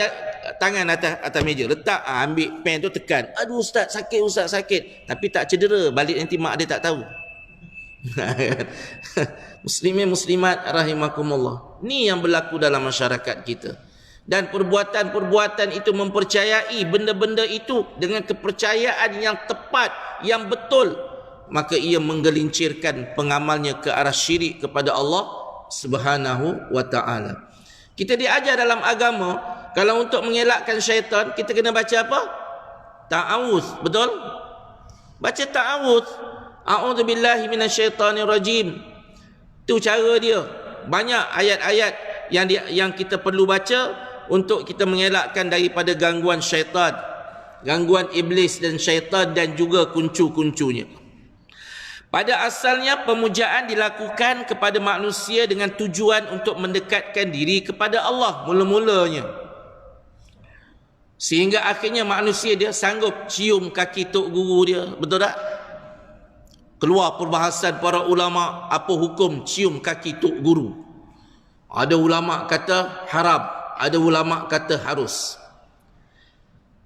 tangan atas meja, letak, ambil pen tu tekan. Aduh ustaz sakit, tapi tak cedera, balik nanti mak dia tak tahu. Muslimin muslimat rahimakumullah, ni yang berlaku dalam masyarakat kita. Dan perbuatan-perbuatan itu mempercayai benda-benda itu dengan kepercayaan yang tepat, yang betul, maka ia menggelincirkan pengamalnya ke arah syirik kepada Allah Subhanahu wa ta'ala. Kita diajar dalam agama, kalau untuk mengelakkan syaitan, kita kena baca apa? Ta'awuz, betul? Baca ta'awuz. A'udzubillahi minasyaitanirrajim. Itu cara dia. Banyak ayat-ayat yang kita perlu baca untuk kita mengelakkan daripada gangguan syaitan, gangguan iblis dan syaitan dan juga kuncu-kuncunya. Pada asalnya pemujaan dilakukan kepada manusia dengan tujuan untuk mendekatkan diri kepada Allah mula-mulanya. Sehingga akhirnya manusia dia sanggup cium kaki tok guru dia, betul tak? Keluar perbahasan para ulama, apa hukum cium kaki tok guru. Ada ulama kata haram, ada ulama kata harus.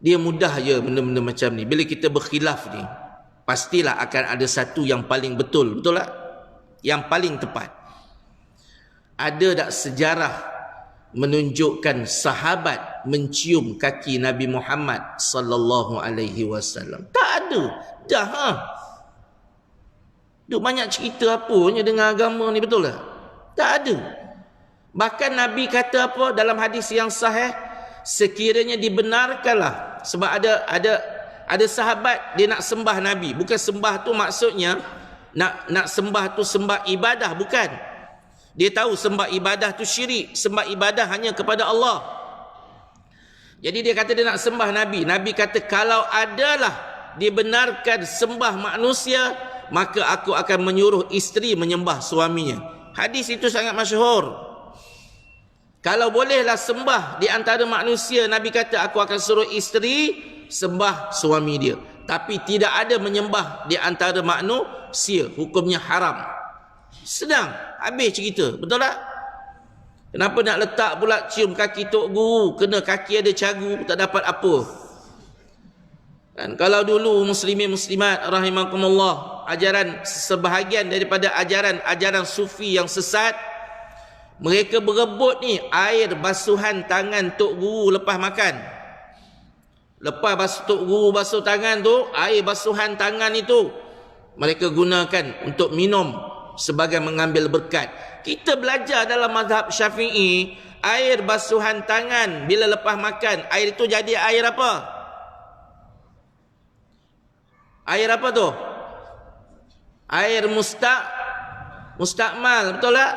Dia mudah je benda-benda macam ni. Bila kita berkhilaf ni, pastilah akan ada satu yang paling betul, betul tak? Yang paling tepat. Ada tak sejarah menunjukkan sahabat mencium kaki Nabi Muhammad sallallahu alaihi wasallam? Tak ada. Dah Duk banyak cerita apanya dengan agama ni, betul tak? Tak ada. Bahkan Nabi kata apa dalam hadis yang sahih, sekiranya dibenarkanlah, sebab ada sahabat dia nak sembah Nabi. Bukan sembah tu maksudnya nak sembah tu sembah ibadah, bukan. Dia tahu sembah ibadah tu syirik, sembah ibadah hanya kepada Allah. Jadi dia kata dia nak sembah Nabi. Nabi kata kalau adalah dibenarkan sembah manusia, maka aku akan menyuruh isteri menyembah suaminya. Hadis itu sangat masyhur. Kalau bolehlah sembah di antara manusia, Nabi kata aku akan suruh isteri sembah suami dia. Tapi tidak ada menyembah di antara manusia, hukumnya haram. Sedang, habis cerita, betul tak? Kenapa nak letak pula cium kaki tok guru, kena kaki ada cagu, tak dapat apa. Dan kalau dulu muslimin muslimat rahimakumullah, ajaran sebahagian daripada ajaran sufi yang sesat, mereka berebut ni air basuhan tangan tok guru lepas makan. Lepas tok guru basuh tangan tu, air basuhan tangan itu mereka gunakan untuk minum sebagai mengambil berkat. Kita belajar dalam mazhab Syafi'i, air basuhan tangan bila lepas makan, air itu jadi air apa? Air apa tu? Air mustakmal, betul tak?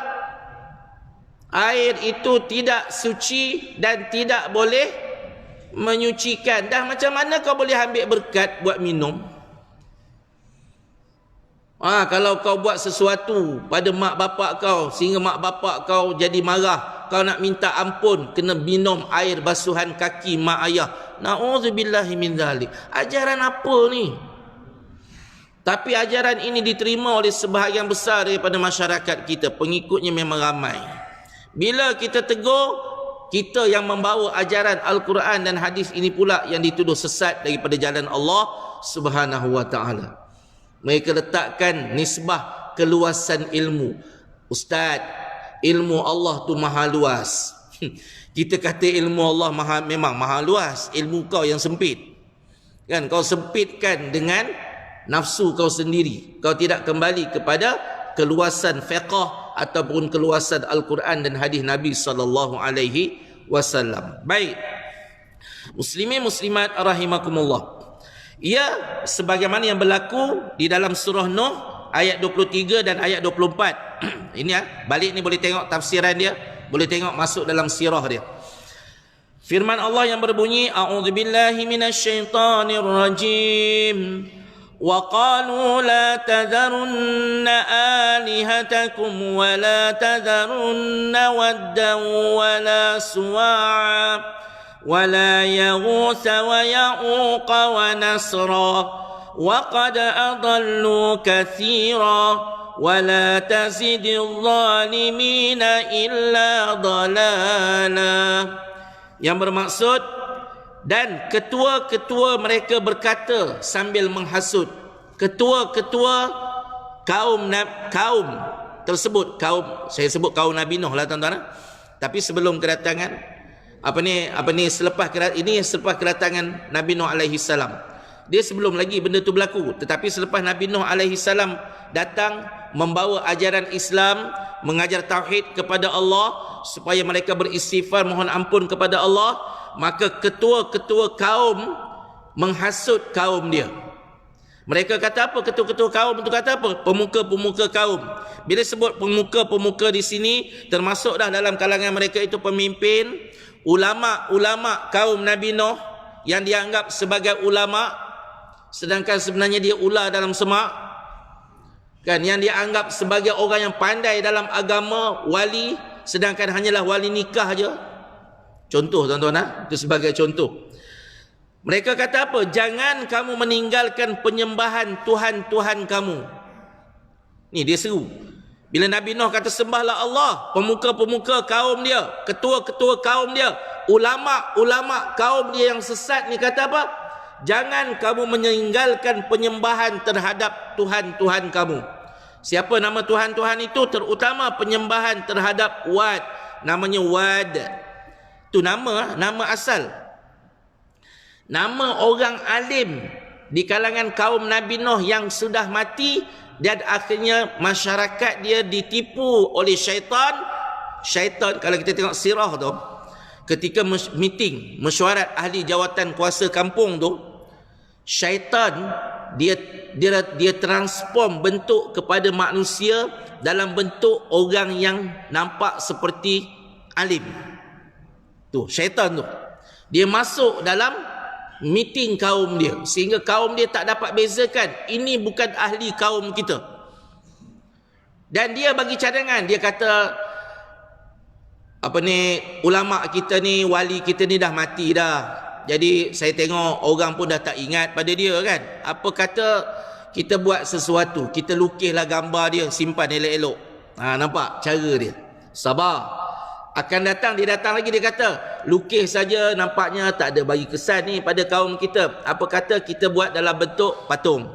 Air itu tidak suci dan tidak boleh menyucikan. Dah macam mana kau boleh ambil berkat buat minum? Kalau kau buat sesuatu pada mak bapak kau sehingga mak bapak kau jadi marah, kau nak minta ampun, kena minum air basuhan kaki mak ayah. Na'udzubillahi min dzalik. Ajaran apa ni? Tapi ajaran ini diterima oleh sebahagian besar daripada masyarakat kita. Pengikutnya memang ramai. Bila kita tegur, kita yang membawa ajaran Al-Quran dan hadis ini pula yang dituduh sesat daripada jalan Allah Subhanahu wa ta'ala. Mereka letakkan nisbah keluasan ilmu. Ustaz, ilmu Allah tu maha luas. Kita kata ilmu Allah memang maha luas. Ilmu kau yang sempit. Kan, kau sempitkan dengan nafsu kau sendiri. Kau tidak kembali kepada keluasan fiqh ataupun keluasan Al-Quran dan hadis Nabi sallallahu alaihi wasallam. Baik. Muslimin muslimat rahimakumullah. Ia sebagaimana yang berlaku di dalam surah Nuh ayat 23 dan ayat 24. Ini balik ni boleh tengok tafsiran dia, boleh tengok masuk dalam sirah dia. Firman Allah yang berbunyi, a'udzubillahi minasyaitonir rajim. Wa qalu la tadharunna alihatakum wa la tadharunna waddan wa la suwa'a wa la yaghutha wa ya'uqa wa nasra wa qad adallu katsira وَلَا تَزِدِ الظَّالِمِينَ إِلَّا ضَلَالًا. Yang bermaksud, dan ketua-ketua mereka berkata sambil menghasut. Ketua-ketua kaum tersebut, saya sebut kaum Nabi Nuh lah tuan-tuan. Tapi sebelum kedatangan selepas kedatangan Nabi Nuh alaihi salam. Dia sebelum lagi benda tu berlaku, tetapi selepas Nabi Nuh alaihi salam datang membawa ajaran Islam, mengajar tauhid kepada Allah supaya mereka beristighfar mohon ampun kepada Allah, maka ketua-ketua kaum menghasut kaum dia. Mereka kata apa? Ketua-ketua kaum itu kata apa? Pemuka-pemuka kaum. Bila sebut pemuka-pemuka di sini, termasuk dah dalam kalangan mereka itu pemimpin, ulama-ulama kaum Nabi Nuh yang dianggap sebagai ulama, sedangkan sebenarnya dia ular dalam semak. Kan, yang dianggap sebagai orang yang pandai dalam agama, wali, sedangkan hanyalah wali nikah aja. Contoh tuan-tuan, itu sebagai contoh. Mereka kata apa? Jangan kamu meninggalkan penyembahan Tuhan-Tuhan kamu. Ni dia seru. Bila Nabi Nuh kata sembahlah Allah, pemuka-pemuka kaum dia, ketua-ketua kaum dia, ulama-ulama kaum dia yang sesat ni kata apa? Jangan kamu meninggalkan penyembahan terhadap Tuhan-Tuhan kamu. Siapa nama Tuhan-Tuhan itu? Terutama penyembahan terhadap Wad. Namanya Wad. Itu nama asal. Nama orang alim di kalangan kaum Nabi Nuh yang sudah mati, dan akhirnya masyarakat dia ditipu oleh syaitan. Syaitan, kalau kita tengok sirah tu, ketika meeting, mesyuarat ahli jawatan kuasa kampung tu, syaitan dia transform bentuk kepada manusia dalam bentuk orang yang nampak seperti alim. Tu syaitan tu. Dia masuk dalam meeting kaum dia sehingga kaum dia tak dapat bezakan ini bukan ahli kaum kita. Dan dia bagi cadangan, dia kata ulama kita ni, wali kita ni dah mati dah. Jadi saya tengok orang pun dah tak ingat pada dia kan. Apa kata kita buat sesuatu, kita lukislah gambar dia, simpan elok-elok. Nampak cara dia? Sabar. Akan datang, dia datang lagi, dia kata lukis saja nampaknya tak ada bagi kesan ni pada kaum kita. Apa kata kita buat dalam bentuk patung.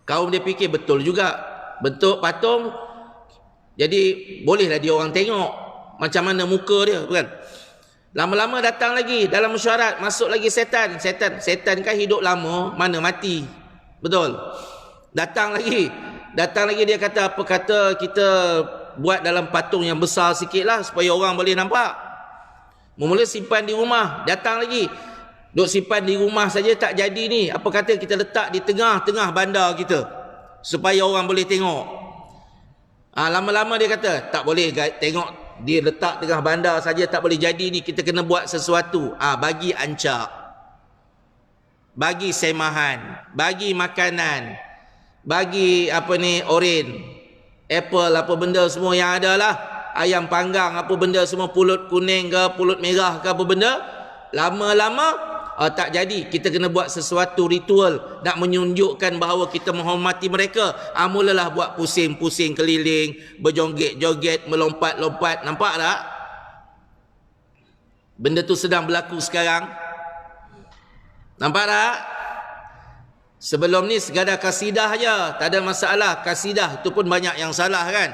Kaum dia fikir betul juga, bentuk patung, jadi bolehlah dia orang tengok macam mana muka dia, bukan? Lama-lama datang lagi dalam mesyuarat, masuk lagi setan kan hidup lama, mana mati, betul? Datang lagi dia kata apa kata kita buat dalam patung yang besar sikit lah supaya orang boleh nampak. Mula simpan di rumah. Datang lagi, duk simpan di rumah saja tak jadi ni. Apa kata kita letak di tengah-tengah bandar kita supaya orang boleh tengok. Lama-lama dia kata tak boleh tengok dia letak tengah bandar saja tak boleh jadi ni, kita kena buat sesuatu. Bagi ancak, bagi semahan, bagi makanan, bagi oren, apple, apa benda semua yang ada lah, ayam panggang, apa benda semua, pulut kuning ke, pulut merah ke, apa benda. Lama-lama tak jadi. Kita kena buat sesuatu ritual nak menunjukkan bahawa kita menghormati mereka. Mulalah buat pusing-pusing keliling, berjoget-joget, melompat-lompat. Nampak tak? Benda tu sedang berlaku sekarang. Nampak tak? Sebelum ni sekadar kasidah je, tak ada masalah. Kasidah itu pun banyak yang salah kan.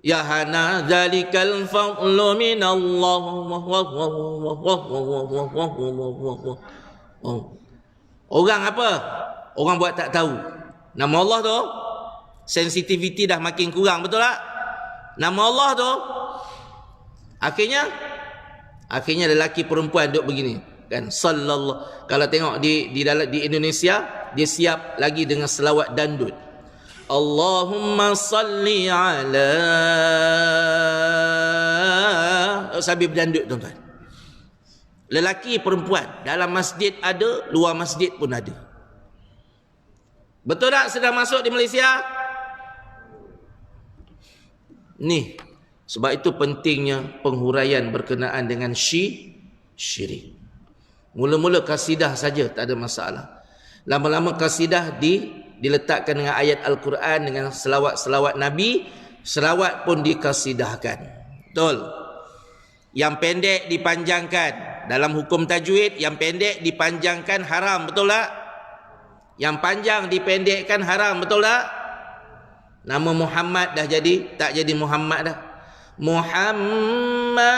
Ya hana zalikal fadlu minallah. Orang apa? Orang buat tak tahu. Nama Allah tu sensitivity dah makin kurang, betul tak? Nama Allah tu akhirnya lelaki perempuan duduk begini kan, sallallahu. Kalau tengok di Indonesia, dia siap lagi dengan selawat dandut. Allahumma salli ala, sambil bertanduk tuan-tuan. Lelaki perempuan, dalam masjid ada, luar masjid pun ada. Betul tak sedang masuk di Malaysia? Ni, sebab itu pentingnya penghuraian berkenaan dengan syirik. Mula-mula kasidah saja tak ada masalah. Lama-lama kasidah diletakkan dengan ayat Al-Quran, dengan selawat-selawat Nabi, selawat pun dikasidahkan. Betul. Yang pendek dipanjangkan. Dalam hukum tajwid, yang pendek dipanjangkan haram, betul tak? Yang panjang dipendekkan haram, betul tak? Nama Muhammad dah jadi, tak jadi Muhammad dah. Muhammad.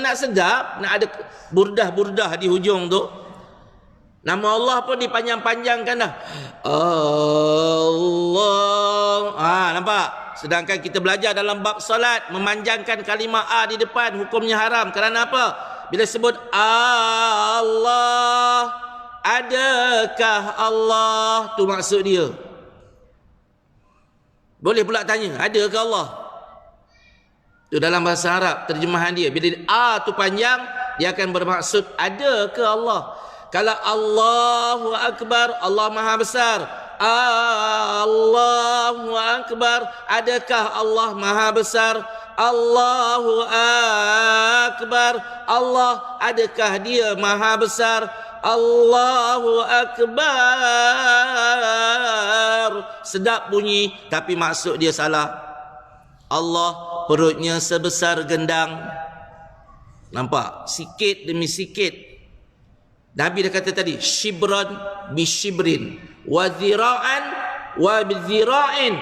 Nak sedap, nak ada burdah-burdah di hujung tu. Nama Allah pun dipanjang-panjangkan dah. Allah. Nampak? Sedangkan kita belajar dalam bab salat, memanjangkan kalimah A di depan, hukumnya haram. Kerana apa? Bila sebut Allah, adakah Allah? Tu maksud dia. Boleh pula tanya, adakah Allah? Tu dalam bahasa Arab, terjemahan dia. Bila A tu panjang, dia akan bermaksud adakah Allah? Kalau Allahu Akbar, Allah Maha Besar. Allahu Akbar, adakah Allah Maha Besar? Allahu Akbar, Allah, adakah dia Maha Besar? Allahu Akbar. Sedap bunyi, tapi maksud dia salah. Allah perutnya sebesar gendang. Nampak? Sikit demi sikit. Nabi dah kata tadi, shibran bi shibrin, wa zira'an wa bi zira'in.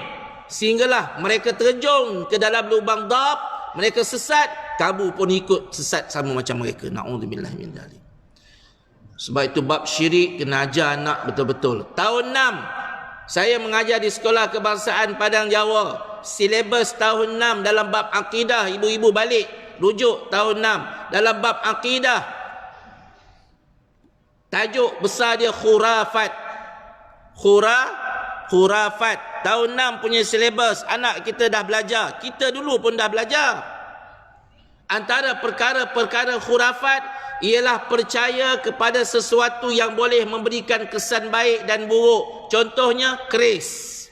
Sehinggalah mereka terjun ke dalam lubang dab, mereka sesat, kamu pun ikut sesat sama macam mereka. Na'udzubillah min dzalik. Sebab itu bab syirik kena ajar anak betul-betul. Tahun 6 saya mengajar di Sekolah Kebangsaan Padang Jawa. Silibus tahun 6 dalam bab akidah, ibu-ibu balik rujuk tahun 6 dalam bab akidah. Tajuk besar dia khurafat. Khurafat. Tahun 6 punya silibus, anak kita dah belajar. Kita dulu pun dah belajar. Antara perkara-perkara khurafat ialah percaya kepada sesuatu yang boleh memberikan kesan baik dan buruk. Contohnya keris.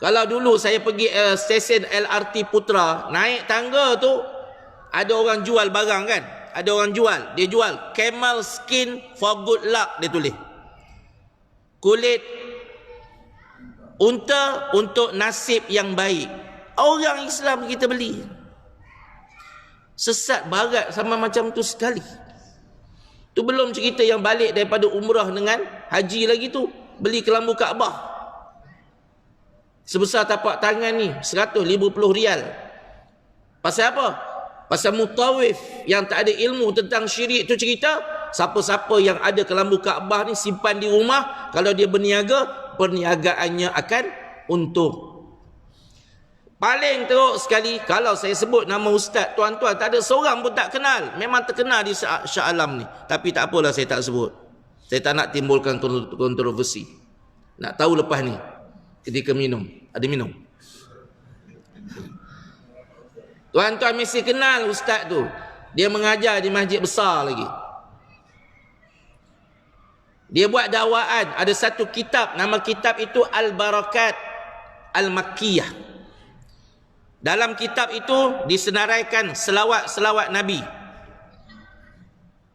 Kalau dulu saya pergi stesen LRT Putra, naik tangga tu ada orang jual barang kan? Ada orang jual, dia jual camel skin for good luck, dia tulis. Kulit unta untuk nasib yang baik. Orang Islam kita beli. Sesat barat sama macam tu sekali. Tu belum cerita yang balik daripada umrah dengan haji lagi tu, beli kelambu Kaabah sebesar tapak tangan ni, 150 rial. Pasal apa? Pasal mutawif yang tak ada ilmu tentang syirik tu cerita, siapa-siapa yang ada kelambu Kaabah ni simpan di rumah, kalau dia berniaga, perniagaannya akan untung. Paling teruk sekali, kalau saya sebut nama ustaz, tuan-tuan, tak ada seorang pun tak kenal. Memang terkenal di Shah Alam ni. Tapi tak apalah saya tak sebut. Saya tak nak timbulkan kontroversi. Nak tahu lepas ni, ketika minum, ada minum. Tuan-tuan mesti kenal ustaz tu. Dia mengajar di masjid besar lagi. Dia buat dakwaan. Ada satu kitab, nama kitab itu Al-Barakat Al-Makkiyah. Dalam kitab itu disenaraikan selawat-selawat Nabi.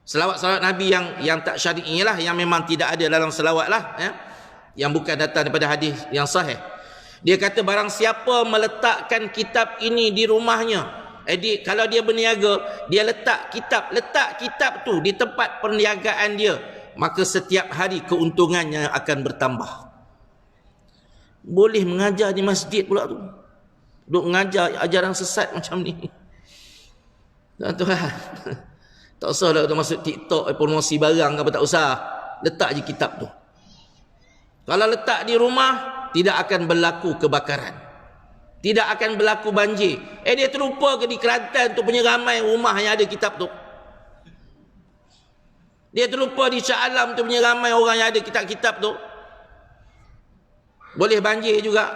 Selawat-selawat Nabi yang tak syar'i lah, yang memang tidak ada dalam selawat lah, ya? Yang bukan datang daripada hadis yang sahih. Dia kata barang siapa meletakkan kitab ini di rumahnya, kalau dia berniaga, dia letak kitab tu di tempat perniagaan dia, maka setiap hari keuntungannya akan bertambah. Boleh mengajar di masjid pula tu. Duk mengajar ajaran sesat macam ni. Tuan-tuan, tak usah lah masuk TikTok promosi barang apa, tak usah. Letak je kitab tu. Kalau letak di rumah, tidak akan berlaku kebakaran. Tidak akan berlaku banjir. Dia terlupa ke di Kelantan tu punya ramai rumah yang ada kitab tu. Dia terlupa di Shah Alam tu punya ramai orang yang ada kitab-kitab tu. Boleh banjir juga.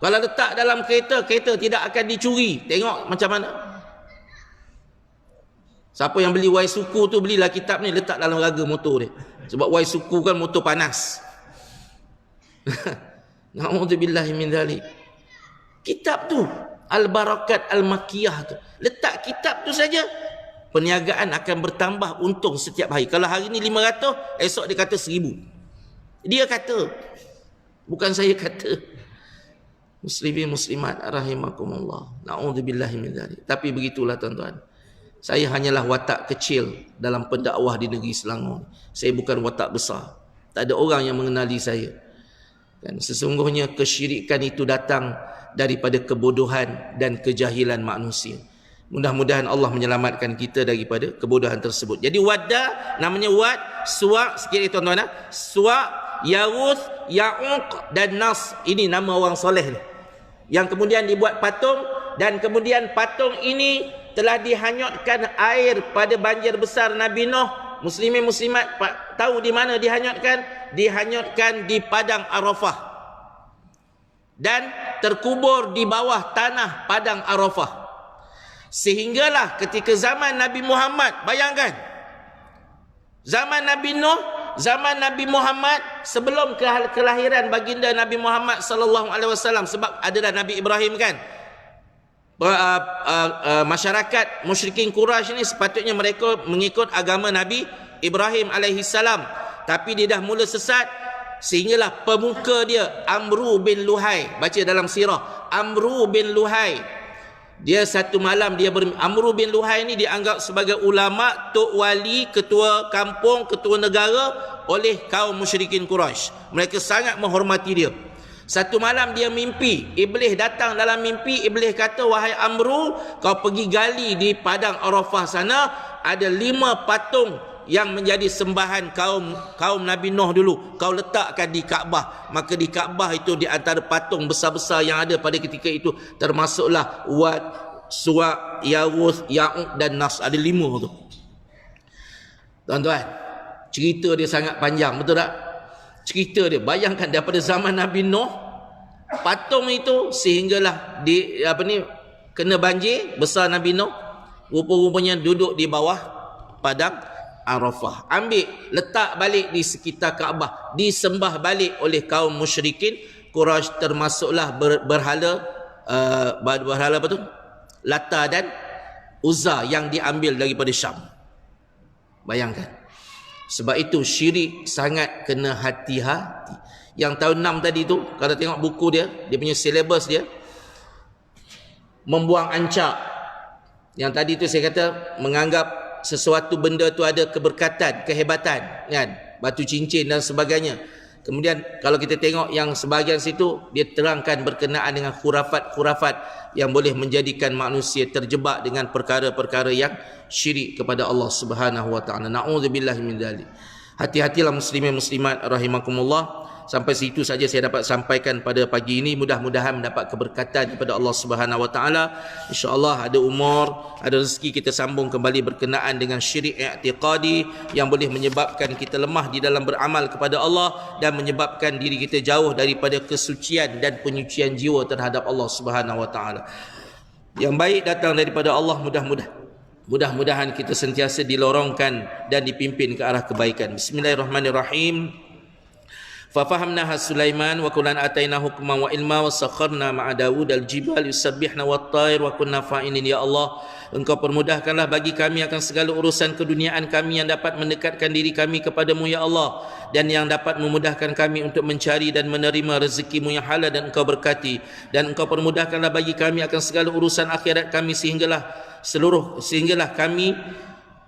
Kalau letak dalam kereta, kereta tidak akan dicuri. Tengok macam mana. Siapa yang beli Waisuku tu, belilah kitab ni, letak dalam raga motor dia. Sebab Waisuku kan motor panas. Na'udzubillahi min dzalik. Kitab tu, Al-Barakat Al-Makkiyah tu, letak kitab tu saja, perniagaan akan bertambah untung setiap hari. Kalau hari ni 500, esok dia kata 1000. Dia kata, bukan saya kata. Muslimin muslimat rahimakumullah. Na'udzubillahi min dzalik. Tapi begitulah tuan-tuan. Saya hanyalah watak kecil dalam pendakwah di negeri Selangor. Saya bukan watak besar. Tak ada orang yang mengenali saya. Dan sesungguhnya kesyirikan itu datang daripada kebodohan dan kejahilan manusia. Mudah-mudahan Allah menyelamatkan kita daripada kebodohan tersebut. Jadi Wadda namanya Wad, Suwa, sikit ni tuan-tuan, Suwa, Yaguth, Ya'uq dan Nas. Ini nama orang soleh ni, yang kemudian dibuat patung, dan kemudian patung ini telah dihanyutkan air pada banjir besar Nabi Nuh. Muslimin muslimat tahu di mana dihanyutkan? Dihanyutkan di padang Arafah dan terkubur di bawah tanah padang Arafah. Sehinggalah ketika zaman Nabi Muhammad, bayangkan, zaman Nabi Nuh, zaman Nabi Muhammad, sebelum kelahiran baginda Nabi Muhammad sallallahu alaihi wasallam, sebab adalah Nabi Ibrahim kan. Masyarakat musyrikin Quraisy ini sepatutnya mereka mengikut agama Nabi Ibrahim alaihi salam, tapi dia dah mula sesat. Sehinggalah pemuka dia Amru bin Luhai, baca dalam sirah, Amru bin Luhai, dia satu malam Amru bin Luhai ni dianggap sebagai ulama, tok wali, ketua kampung, ketua negara oleh kaum musyrikin Quraisy. Mereka sangat menghormati dia. Satu malam dia mimpi, Iblis datang dalam mimpi. Iblis kata, wahai Amru, kau pergi gali di padang Arafah sana, ada 5 patung yang menjadi sembahan kaum Nabi Nuh dulu, kau letakkan di Kaabah. Maka di Kaabah itu, di antara patung besar-besar yang ada pada ketika itu, termasuklah Wad, Suwa, Yaguth, Ya'uq dan Nas. Ada 5 tu. Tuan-tuan, cerita dia sangat panjang, betul tak? Cerita dia, bayangkan daripada zaman Nabi Nuh, patung itu sehinggalah kena banjir besar Nabi Nuh, rupa-rupanya duduk di bawah padang Arafah. Ambil, letak balik di sekitar Kaabah, disembah balik oleh kaum musyrikin Quraisy, termasuklah berhala apa tu? Lata dan Uzza yang diambil daripada Syam. Bayangkan. Sebab itu syirik sangat kena hati-hati. Yang tahun 6 tadi tu, kalau tengok buku dia punya silabus dia, membuang ancak. Yang tadi tu saya kata, menganggap sesuatu benda tu ada keberkatan, kehebatan, kan? Batu cincin dan sebagainya. Kemudian kalau kita tengok yang sebahagian situ, dia terangkan berkenaan dengan khurafat-khurafat yang boleh menjadikan manusia terjebak dengan perkara-perkara yang syirik kepada Allah Subhanahu wa taala. Na'udzubillahi min dzalik. Hati-hatilah muslimin muslimat rahimakumullah. Sampai situ saja saya dapat sampaikan pada pagi ini. Mudah-mudahan mendapat keberkatan daripada Allah Subhanahu wa taala. Insya-Allah ada umur, ada rezeki, kita sambung kembali berkenaan dengan syirik i'tiqadi yang boleh menyebabkan kita lemah di dalam beramal kepada Allah dan menyebabkan diri kita jauh daripada kesucian dan penyucian jiwa terhadap Allah Subhanahu wa taala. Yang baik datang daripada Allah, mudah-mudahan kita sentiasa dilorongkan dan dipimpin ke arah kebaikan. Bismillahirrahmanirrahim. Fafahamnaha Sulaiman wa kullan ataina hukman wa ilma wa sakharna ma'a Daud al-jibal yusabbihna wat-tayr wa kunna fa'ilin. Ya Allah, Engkau permudahkanlah bagi kami akan segala urusan keduniaan kami yang dapat mendekatkan diri kami kepadamu ya Allah, dan yang dapat memudahkan kami untuk mencari dan menerima rezekimu yang halal dan Engkau berkati. Dan Engkau permudahkanlah bagi kami akan segala urusan akhirat kami sehinggalah kami,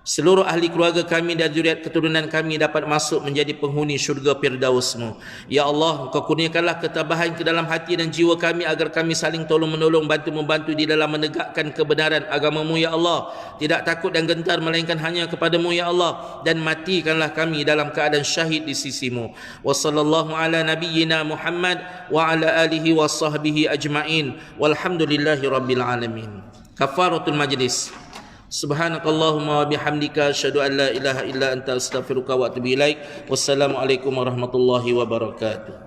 seluruh ahli keluarga kami dan zuriat keturunan kami dapat masuk menjadi penghuni syurga Firdaus-Mu. Ya Allah, Engkau kurniakanlah ketabahan ke dalam hati dan jiwa kami agar kami saling tolong-menolong, bantu-membantu di dalam menegakkan kebenaran agama-Mu ya Allah. Tidak takut dan gentar melainkan hanya kepadamu ya Allah, dan matikanlah kami dalam keadaan syahid di sisi-Mu. Wa sallallahu ala nabiyyina Muhammad wa ala alihi wa sahbihi ajma'in. Walhamdulillahi rabbil alamin. Kafaratul majlis. Subhanakallahumma wa bihamdika asyhadu an la ilaha illa anta astaghfiruka wa atubu ilaik. Wassalamualaikum warahmatullahi wabarakatuh.